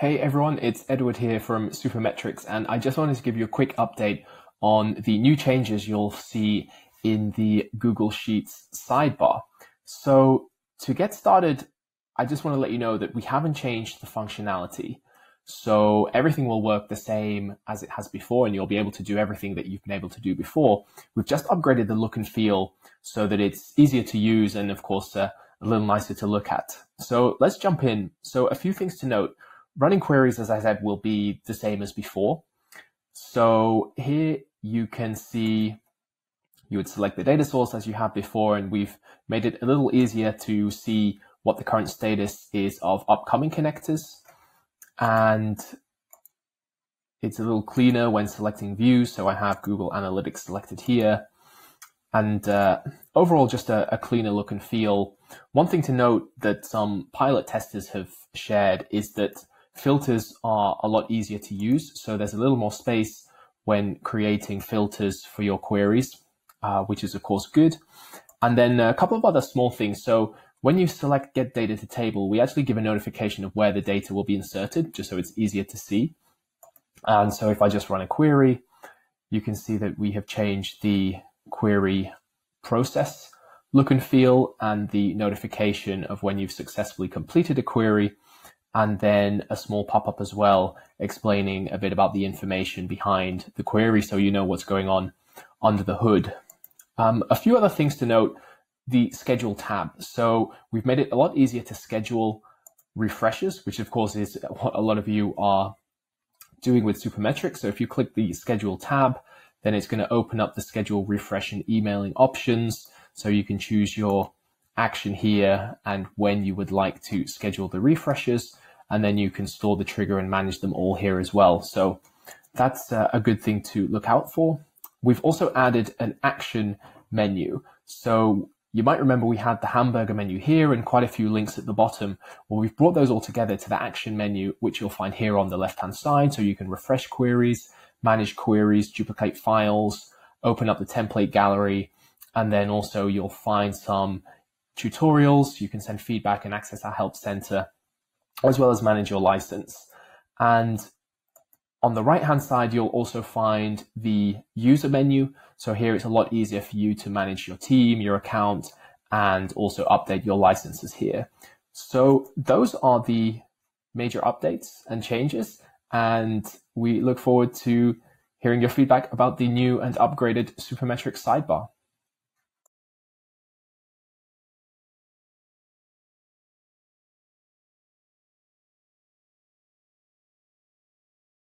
Hey everyone, it's Edward here from Supermetrics, and I just wanted to give you a quick update on the new changes you'll see in the Google Sheets sidebar. So to get started, I just want to let you know that we haven't changed the functionality. So everything will work the same as it has before, and you'll be able to do everything that you've been able to do before. We've just upgraded the look and feel so that it's easier to use and of course a little nicer to look at. So let's jump in. So a few things to note. Running queries, as I said, will be the same as before. So here you can see you would select the data source as you have before, and we've made it a little easier to see what the current status is of upcoming connectors. And it's a little cleaner when selecting views. So I have Google Analytics selected here. And overall, just a cleaner look and feel. One thing to note that some pilot testers have shared is that filters are a lot easier to use. So there's a little more space when creating filters for your queries, which is of course good. And then a couple of other small things. So when you select Get Data to Table, we actually give a notification of where the data will be inserted, just so it's easier to see. And so if I just run a query, you can see that we have changed the query process look and feel and the notification of when you've successfully completed a query, and then a small pop-up as well explaining a bit about the information behind the query so you know what's going on under the hood. A few other things to note: the schedule tab. So we've made it a lot easier to schedule refreshes, which of course is what a lot of you are doing with Supermetrics. So if you click the schedule tab, then it's going to open up the schedule refresh and emailing options. So you can choose your action here and when you would like to schedule the refreshes, and then you can store the trigger and manage them all here as well. So that's a good thing to look out for. We've also added an action menu. So you might remember we had the hamburger menu here and quite a few links at the bottom. Well, we've brought those all together to the action menu, which you'll find here on the left-hand side. So you can refresh queries, manage queries, duplicate files, open up the template gallery, and then also you'll find some tutorials. You can send feedback and access our help center, as well as manage your license. And on the right-hand side, you'll also find the user menu. So here it's a lot easier for you to manage your team, your account, and also update your licenses here. So those are the major updates and changes, and we look forward to hearing your feedback about the new and upgraded Supermetrics sidebar.